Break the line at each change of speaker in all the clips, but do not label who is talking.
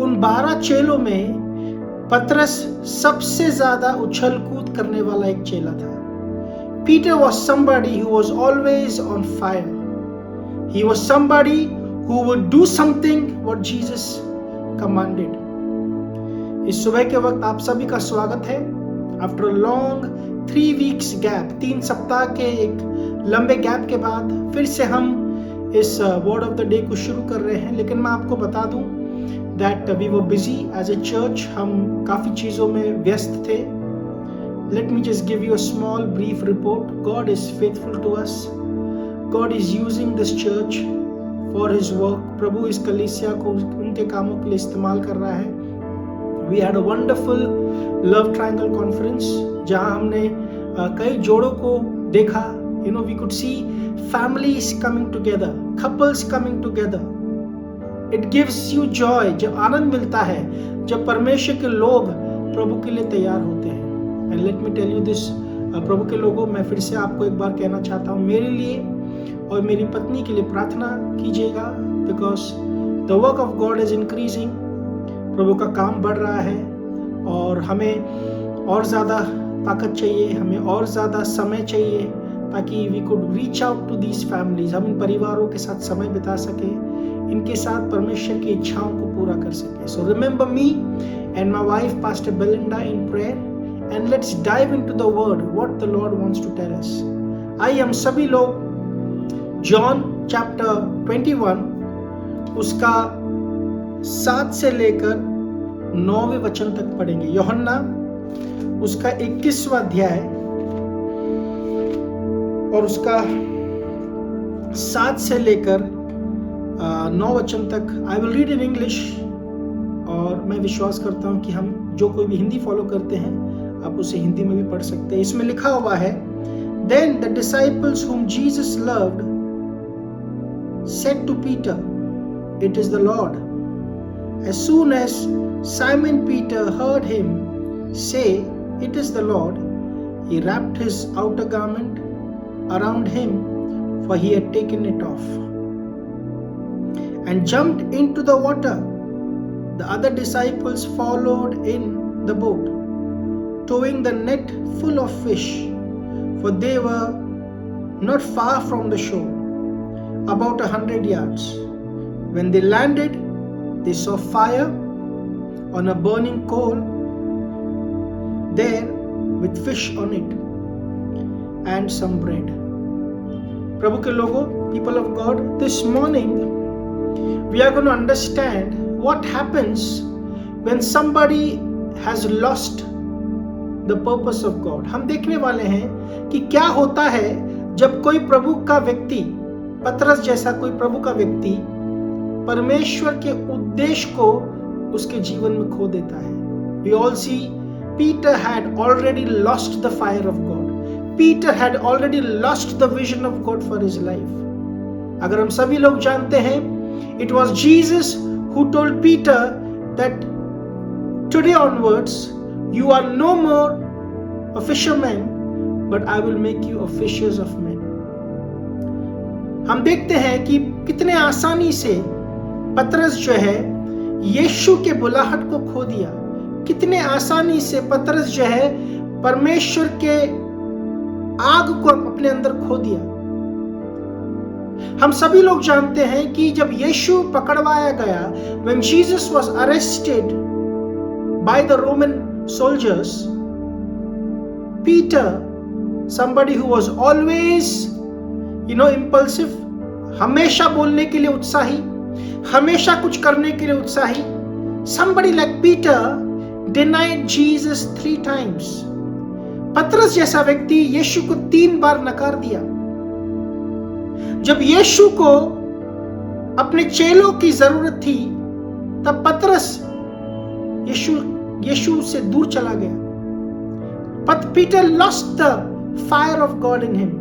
उन 12 चेलों में पतरस सबसे ज्यादा उछल कूद करने वाला एक चेला था। Peter was somebody who was always on fire. He was somebody who would do something what Jesus commanded. इस सुबह के वक्त आप सभी का स्वागत है। After a long 3 weeks gap, 3 सप्ताह के एक लंबे गैप के बाद फिर से हम इस वर्ड ऑफ द डे को शुरू कर रहे हैं। लेकिन मैं आपको बता दूं that we were busy as a church. हम काफ़ी चीज़ों में व्यस्त थे। Let me just give you a small brief report. God is faithful to us. God is using this church for His work. प्रभु इस कलीसिया को उनके कामों के लिए इस्तेमाल कर रहा है। We had a wonderful love triangle conference जहाँ हमने कई जोड़ों को देखा। We could see families coming together, couples coming together. It gives you joy. जब आनंद मिलता है जब परमेश्वर के लोग प्रभु के लिए तैयार होते हैं। And let me tell you this, प्रभु के लोगों, मैं फिर से आपको एक बार कहना चाहता हूँ, मेरे लिए और मेरी पत्नी के लिए प्रार्थना कीजिएगा, because the work of God is increasing. प्रभु का काम बढ़ रहा है और हमें और ज़्यादा ताकत चाहिए, हमें और ज़्यादा समय चाहिए ताकि we could reach out to these families. हम इन परिवारों के साथ समय बिता सके, इनके साथ परमेश्वर की इच्छाओं को पूरा कर सके। So remember me and my wife Pastor Belinda in prayer and let's dive into the word what the Lord wants to tell us. आइए हम सभी लोग जॉन चैप्टर 21 उसका 7 से लेकर 9वें वचन तक पढ़ेंगे। यूहन्ना उसका 21वां अध्याय और उसका 7 से लेकर 9 वचन तक। I will read in English और मैं विश्वास करता हूं कि हम जो कोई भी हिंदी फॉलो करते हैं आप उसे हिंदी में भी पढ़ सकते हैं। इसमें लिखा हुआ है, Then the disciples whom Jesus loved said to Peter, It is the Lord. As soon as Simon Peter heard him say, It is the Lord, he wrapped his outer garment around him, for he had taken it off, and jumped into the water. The other disciples followed in the boat, towing the net full of fish, for they were not far from the shore, about 100 yards. When they landed, they saw fire on a burning coal there with fish on it and some bread. प्रभु के लोगों, people of God, this morning we are going to understand what happens when somebody has lost the purpose of God. हम देखने वाले हैं कि क्या होता है जब कोई प्रभु का व्यक्ति, पतरस जैसा कोई प्रभु का व्यक्ति परमेश्वर के उद्देश्य को उसके जीवन में खो देता है। We all see Peter had already lost the fire of God. Peter had already lost the vision of God for his life. अगर हम सभी लोग जानते हैं, it was Jesus who told Peter that today onwards you are no more a fisherman, but I will make you a fishers of men. हम देखते हैं कि कितने आसानी से पतरस जो है यीशु के बुलाहट को खो दिया। कितने आसानी से पतरस जो है परमेश्वर के आग को अपने अंदर खो दिया। हम सभी लोग जानते हैं कि जब यीशु पकड़वाया गया, when Jesus was arrested by the Roman soldiers, Peter, somebody who was always impulsive, हमेशा बोलने के लिए उत्साही, हमेशा कुछ करने के लिए उत्साही, somebody like Peter denied Jesus 3 times. पतरस जैसा व्यक्ति यीशु को 3 बार नकार दिया। जब यीशु को अपने चेलों की जरूरत थी तब पतरस यीशु से दूर चला गया। But Peter lost the fire of God in him.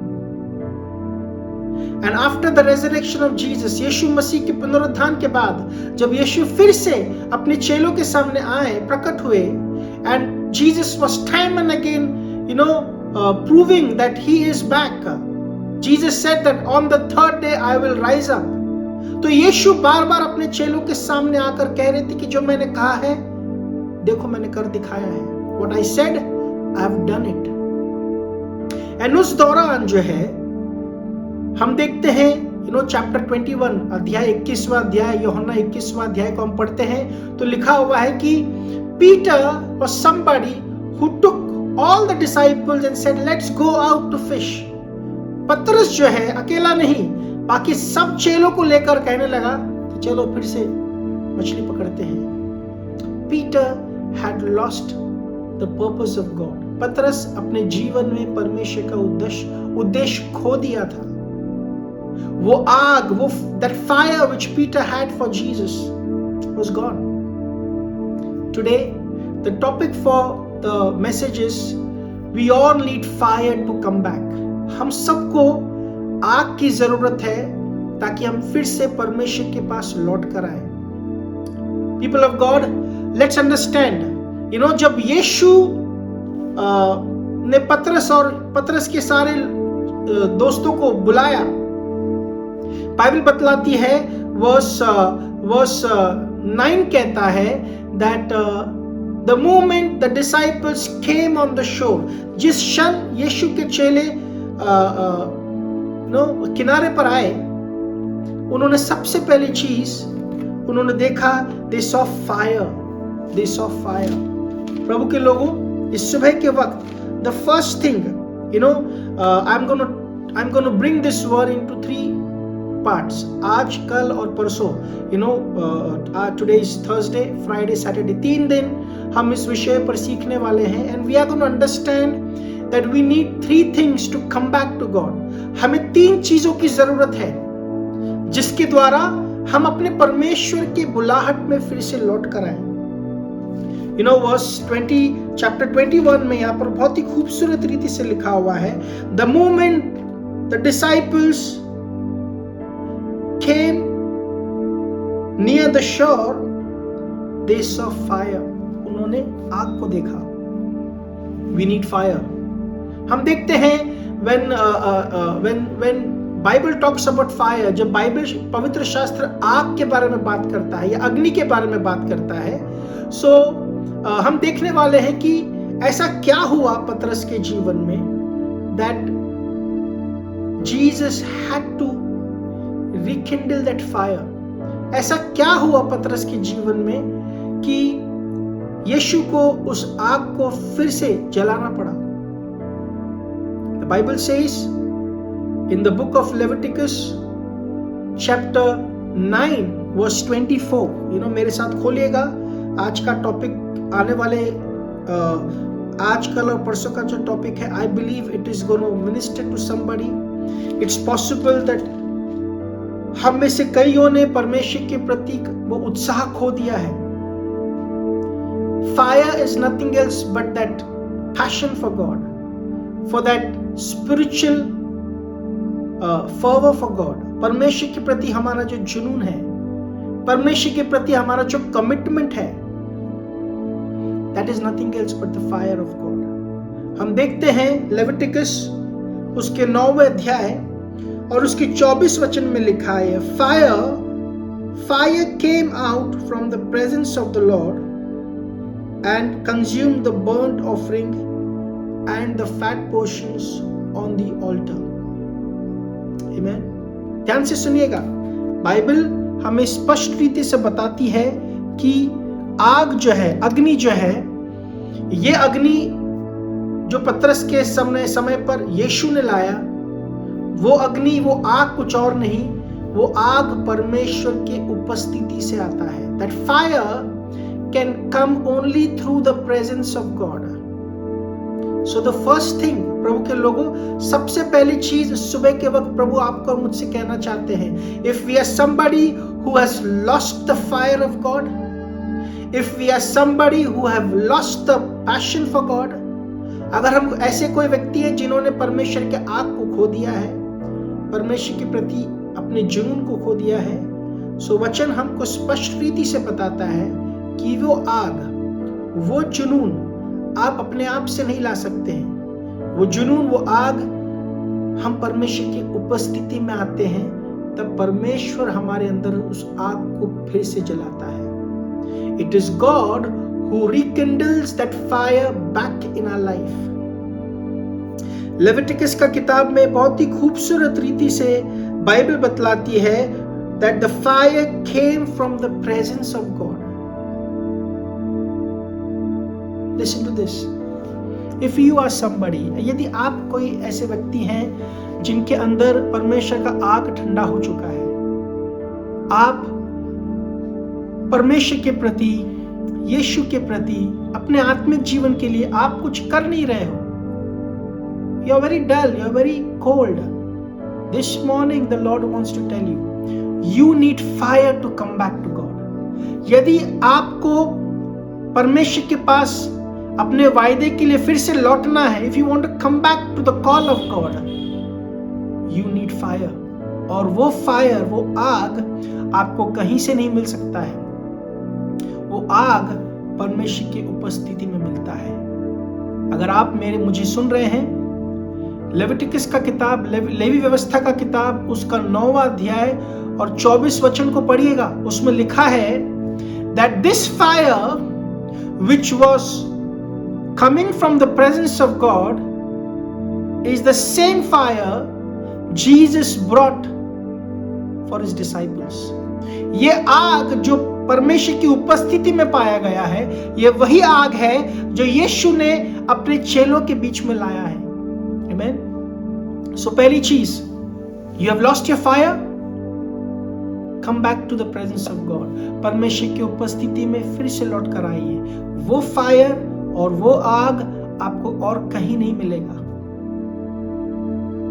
And after the resurrection of Jesus, यीशु मसीह के पुनरुत्थान के बाद जब यीशु फिर से अपने चेलों के सामने आए, प्रकट हुए, and Jesus was time and again proving that he is back. Jesus said that on the 3rd day I will rise up. तो यीशु बार बार अपने चेलों के सामने आकर कह रहे थे कि जो मैंने कहा है देखो मैंने कर दिखाया है। What I said, I have done it. And उस दौरान जो है हम देखते हैं चैप्टर 21 अध्याय 21वां अध्याय, यूहन्ना 21वां अध्याय को हम पढ़ते हैं तो लिखा हुआ है कि Peter was somebody who took all the disciples and said let's go out to fish. पतरस जो है अकेला नहीं, बाकी सब चेलों को लेकर कहने लगा कि चलो फिर से मछली पकड़ते हैं। Peter had lost the purpose of God. पतरस अपने जीवन में परमेश्वर का उद्देश्य खो दिया था। वो आग, वो that fire which Peter had for Jesus was gone. Today, the topic for the message is we all need fire to come back. हम सबको आग की जरूरत है ताकि हम फिर से परमेश्वर के पास लौट कर आए। People of God, let's understand. जब यीशु ने पतरस और पतरस के सारे दोस्तों को बुलाया, बाइबल बतलाती है वर्स 9 कहता है that the moment the disciples came on the shore, जिस क्षण यीशु के चेले किनारे पर आए, उन्होंने सबसे पहली चीज उन्होंने देखा, they saw fire. प्रभु के लोगों, इस सुबह के वक्त the first thing, I'm going to bring this word into 3 parts. आज, कल और परसों, today is Thursday, Friday, Saturday, 3 दिन हम इस विषय पर सीखने वाले हैं। And we are going to understand that we need 3 things to come back to God. हमें 3 चीजों की जरूरत है जिसके द्वारा हम अपने परमेश्वर की बुलाहट में फिर से लौट कर आए। वर्स 20 चैप्टर 21 में यहाँ पर बहुत ही खूबसूरत रीति से लिखा हुआ है, the moment the disciples came near the shore, they saw fire. उन्होंने आग को देखा। We need fire. हम देखते हैं when Bible talks about fire, जब बाइबल पवित्र शास्त्र आग के बारे में बात करता है या अग्नि के बारे में बात करता है, हम देखने वाले हैं कि ऐसा क्या हुआ पतरस के जीवन में that Jesus had to rekindle that fire. ऐसा क्या हुआ पतरस के जीवन में कि यीशु को उस आग को फिर से जलाना पड़ा। The Bible says in the book of Leviticus chapter 9 verse 24, मेरे साथ खोलिएगा। आज का टॉपिक आने वाले आज कल और परसों का जो टॉपिक है, I believe it is going to minister to somebody. It's possible that हम में से कईयों ने परमेश्वर के प्रति वो उत्साह खो दिया है। Fire is nothing else but that passion for God, for that spiritual fervor for God. परमेश्वर के प्रति हमारा जो जुनून है, परमेश्वर के प्रति हमारा जो कमिटमेंट है, that is nothing else but the fire of God. हम देखते हैं लेविटिकस उसके 9वें अध्याय और उसकी 24 वचन में लिखा है, fire came out from the presence of the Lord and consumed the burnt offering and the fat portions on the altar. Amen. ध्यान से सुनिएगा, बाइबल हमें स्पष्ट रीति से बताती है कि आग जो है, अग्नि जो है, ये अग्नि जो पतरस के समय पर यीशु ने लाया, वो अग्नि, वो आग कुछ और नहीं, वो आग परमेश्वर के उपस्थिति से आता है। That fire can come only through the presence of God. So the first thing, प्रभु के लोगों, सबसे पहली चीज सुबह के वक्त प्रभु आपको और मुझसे कहना चाहते हैं, if we are somebody who has lost the fire of God, if we are somebody who have lost the passion for God, अगर हम ऐसे कोई व्यक्ति हैं जिन्होंने परमेश्वर के आग को खो दिया है, परमेश्वर के प्रति अपने जुनून को खो दिया है, सो वचन हमको स्पष्ट रीति से बताता है कि वो आग, वो जुनून आप अपने आप से नहीं ला सकते हैं। वो जुनून, वो आग हम परमेश्वर की उपस्थिति में आते हैं तब परमेश्वर हमारे अंदर उस आग को फिर से जलाता है। It is God who rekindles that fire back in our life. Leviticus का किताब में बहुत ही खूबसूरत रीति से बाइबल बतलाती है that the fire came from the presence of God. Listen to this. If you are somebody, यदि आप कोई ऐसे व्यक्ति हैं जिनके अंदर परमेश्वर का आग ठंडा हो चुका है, आप परमेश्वर के प्रति, यीशु के प्रति, अपने आत्मिक जीवन के लिए आप कुछ कर नहीं रहे हो, you are very dull, you are very cold. This morning the Lord wants to tell you need fire to come back to God. यदि आपको परमेश्वर के पास अपने वायदे के लिए फिर से लौटना है, if you want to come back to the call of God, you need fire. और वो फायर, वो आग आपको कहीं से नहीं मिल सकता है, वो आग परमेश्वर की उपस्थिति में मिलता है। अगर आप मुझे सुन रहे हैं, लेविटिकस का किताब, लेवी व्यवस्था का किताब, उसका 9वां अध्याय और 24 वचन को पढ़िएगा। उसमें लिखा है that this fire which was coming from the presence of God is the same fire Jesus brought for his disciples. ये आग जो परमेश्वर की उपस्थिति में पाया गया है, ये वही आग है जो यीशु ने अपने चेलों के बीच में लाया है। Amen. So पहली चीज, you have lost your fire, come back to the presence of God. परमेश्वर की उपस्थिति में फिर से लौट कर आइए। वो फायर और वो आग आपको और कहीं नहीं मिलेगा।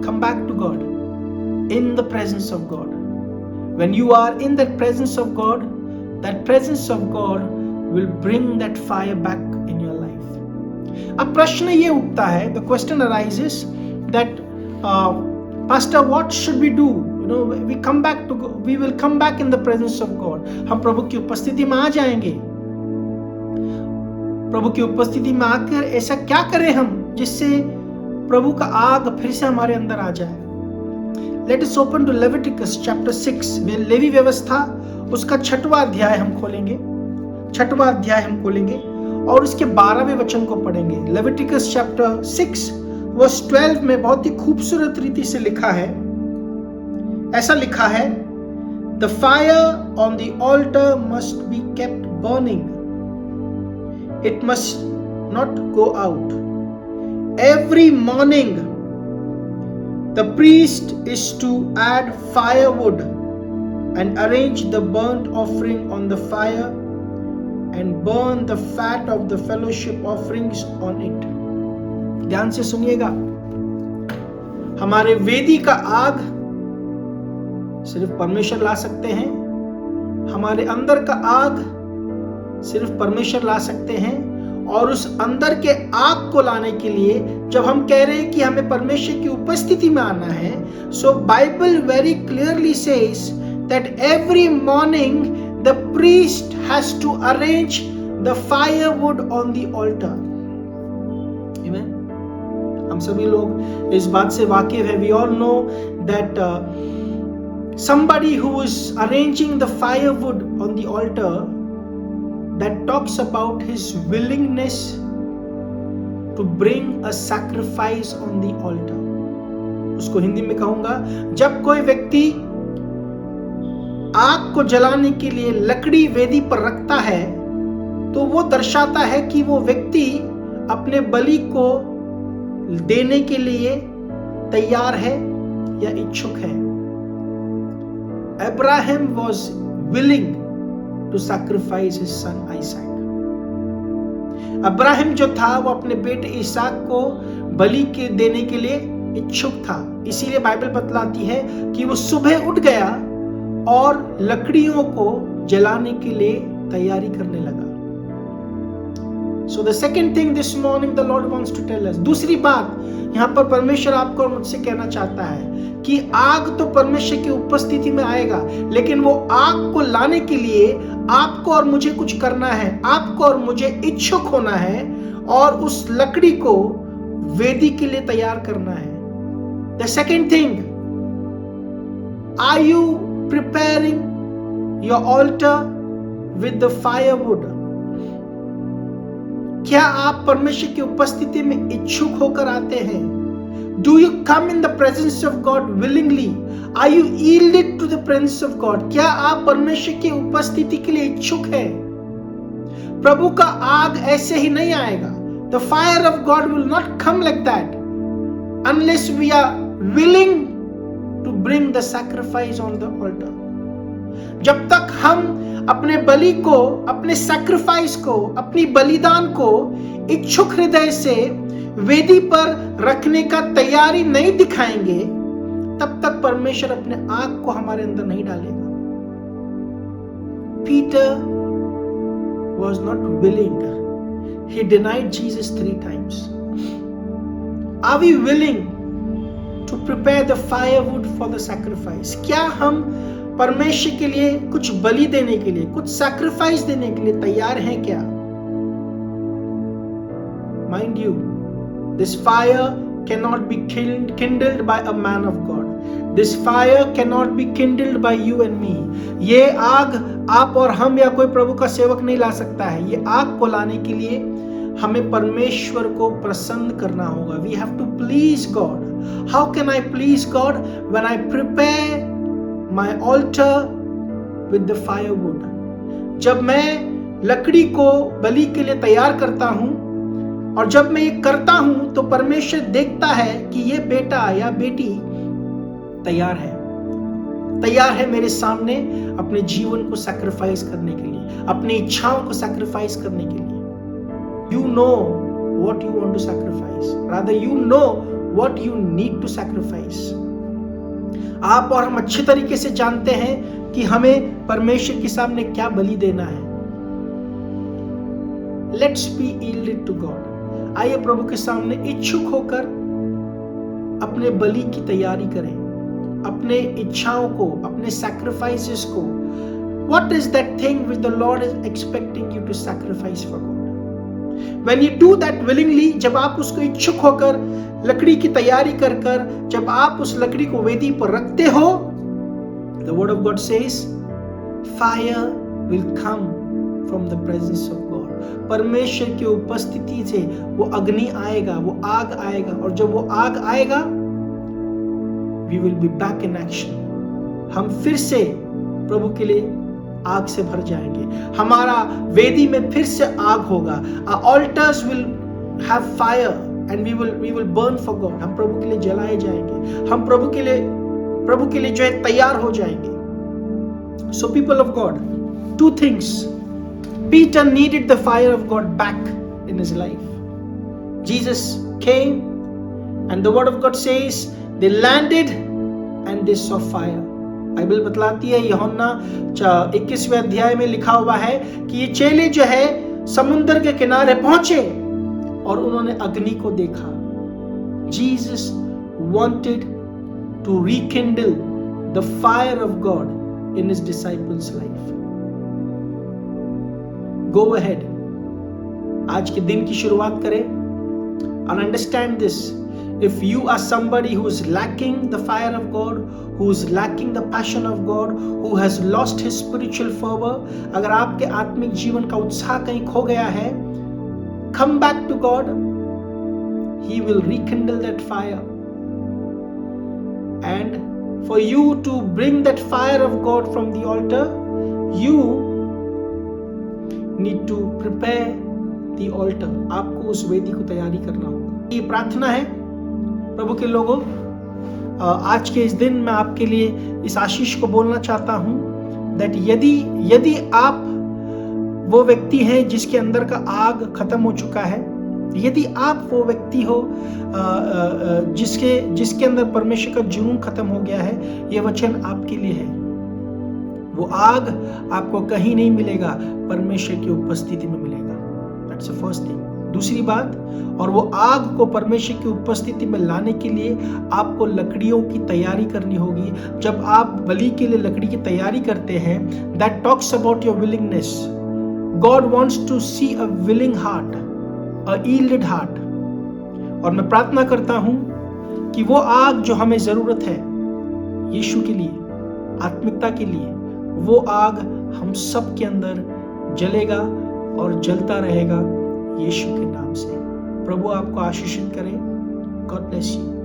Come back to God, in the presence of God. When you are in that presence of God, that presence of God will bring that fire back in your life. अब प्रश्न ये उठता है, the question arises that Pastor, what should we do? You know, we will come back in the presence of God. हम प्रभु की उपस्थिति में आ जाएंगे। प्रभु की उपस्थिति में आकर ऐसा क्या करें हम जिससे प्रभु का आग फिर से हमारे अंदर आ जाए। Let us open to Leviticus chapter 6. Levy व्यवस्था उसका 6वां अध्याय हम खोलेंगे, 6वां अध्याय हम खोलेंगे और उसके 12वें वचन को पढ़ेंगे। Leviticus chapter 6 verse 12 में बहुत ही खूबसूरत रीति से लिखा है, ऐसा लिखा है, The fire on the altar must be kept burning. It must not go out. Every morning the priest is to add firewood and arrange the burnt offering on the fire and burn the fat of the fellowship offerings on it. ध्यान से सुनिएगा, हमारे वेदी का आग सिर्फ परमेश्वर ला सकते हैं, हमारे अंदर का आग सिर्फ परमेश्वर ला सकते हैं। और उस अंदर के आग को लाने के लिए जब हम कह रहे हैं कि हमें परमेश्वर की उपस्थिति में आना है, so Bible very clearly says that every morning the priest has to arrange the firewood on the altar. हम सभी लोग इस बात से वाकिफ है। We all know that somebody who is arranging the firewood on the altar, that talks about his willingness to bring a sacrifice on the altar. उसको हिंदी में कहूंगा, जब कोई व्यक्ति आग को जलाने के लिए लकड़ी वेदी पर रखता है तो वो दर्शाता है कि वो व्यक्ति अपने बलि को देने के लिए तैयार है या इच्छुक है। Abraham was willing to sacrifice his son Isaac. Abraham जो था वो अपने बेटे इसहाक को बलि के देने के लिए इच्छुक था। इसीलिए बाइबल बतलाती है कि वो सुबह उठ गया और लकड़ियों को जलाने के लिए तैयारी करने लगा। So the second thing this morning the Lord wants to tell us, दूसरी बात यहाँ पर परमेश्वर आपको और मुझसे कहना चाहता है कि आग तो परमेश्वर की उपस्थिति में आएगा, लेकिन वो आग को लाने के लिए आपको और मुझे कुछ करना है, आपको और मुझे इच्छुक होना है और उस लकड़ी को वेदी के लिए तैयार करना है। The second thing, Are you preparing your altar with the firewood? क्या आप परमेश्वर की उपस्थिति में इच्छुक होकर आते हैं? Do you come in the presence of God willingly? Are you yielded to the presence of God? क्या आप परमेश्वर की उपस्थिति के लिए इच्छुक हैं? प्रभु का आग ऐसे ही नहीं आएगा. The fire of God will not come like that unless we are willing to bring the sacrifice on the altar. जब तक हम अपने बलि को, अपने सैक्रिफाइस को, अपनी बलिदान को इच्छुक हृदय से वेदी पर रखने का तैयारी नहीं दिखाएंगे, तब तक परमेश्वर अपने आग को हमारे अंदर नहीं डालेगा. Peter was not willing. He denied Jesus 3 times. Are we willing to prepare the firewood for the sacrifice? क्या हम परमेश्वर के लिए कुछ बलि देने के लिए, कुछ सैक्रिफाइस देने के लिए तैयार हैं क्या? Mind you, this fire cannot be kindled by a man of God. This fire cannot be kindled by you and me. ये आग आप और हम या कोई प्रभु का सेवक नहीं ला सकता है. ये आग को लाने के लिए हमें परमेश्वर को प्रसन्न करना होगा. We have to please God. How can I please God? When I prepare my altar with the firewood. जब मैं लकड़ी को बलि के लिए तैयार करता हूं, और जब मैं ये करता हूं तो परमेश्वर देखता है कि ये बेटा या बेटी तैयार है मेरे सामने अपने जीवन को सैक्रिफाइस करने के लिए, अपनी इच्छाओं को सैक्रिफाइस करने के लिए. You know what you want to sacrifice. Rather, you know what you need to sacrifice. आप और हम अच्छे तरीके से जानते हैं कि हमें परमेश्वर के सामने क्या बलि देना है. Let's be yielded to God. आइए प्रभु के सामने इच्छुक होकर अपने बलि की तैयारी करें, अपने इच्छाओं को, अपने सैक्रिफाइसेस को. What is that thing which the Lord is expecting you to sacrifice for God? When you do that willingly, जब आप उसको इच्छुक होकर लकड़ी की तैयारी कर जब आप उस लकड़ी को वेदी पर रखते हो, the word of God says, fire will come from the presence of God. परमेश्वर की उपस्थिति से वो अग्नि आएगा, वो आग आएगा, और जब वो आग आएगा, we will be back in action. हम फिर से प्रभु के लिए आग से भर जाएंगे. हमारा वेदी में फिर से आग होगा. Our altars will have fire and we will burn for God. हम प्रभु के लिए जलाए जाएंगे. हम प्रभु के लिए जो है तैयार हो जाएंगे. So people of God, 2 things. Peter needed the fire of God back in his life. Jesus came and the word of God says they landed and they saw fire. Bible बतलाती है, यूहन्ना 21वें अध्याय में लिखा हुआ है कि ये चेले जो है समुद्र के किनारे पहुंचे और उन्होंने अग्नि को देखा. Jesus wanted to rekindle the fire of God in his disciples' life. Go ahead. आज के दिन की शुरुआत करें and understand this. If you are somebody who is lacking the fire of God, who is lacking the passion of God, who has lost his spiritual fervor, अगर आपके आत्मिक जीवन का उत्साह कहीं खो गया है, come back to God. He will rekindle that fire. And for you to bring that fire of God from the altar, you need to prepare the altar. आपको उस वेदी को तैयारी करना होगा. ये प्रार्थना है प्रभु के लोगों. आज के इस दिन मैं आपके लिए इस आशीष को बोलना चाहता हूं that यदि आप वो व्यक्ति हैं जिसके अंदर का आग खत्म हो चुका है, यदि आप वो व्यक्ति हो जिसके अंदर परमेश्वर का जुनून खत्म हो गया है, ये वचन आपके लिए है. वो आग आपको कहीं नहीं मिलेगा, परमेश्वर की उपस्थिति में मिलेगा. That's the first thing. दूसरी बात, और वो आग को परमेश्वर की उपस्थिति में लाने के लिए आपको लकड़ियों की तैयारी करनी होगी. जब आप बलि के लिए लकड़ी की तैयारी करते हैं, that talks about your willingness. God wants to see a willing heart, a yielded heart. और मैं प्रार्थना करता हूं कि वो आग जो हमें जरूरत है यीशु के लिए, आत्मिकता के लिए, वो आग हम सब के अंदर जलेगा और जलता रहेगा यीशु के नाम से। प्रभु आपको आशीषित करे। God bless you.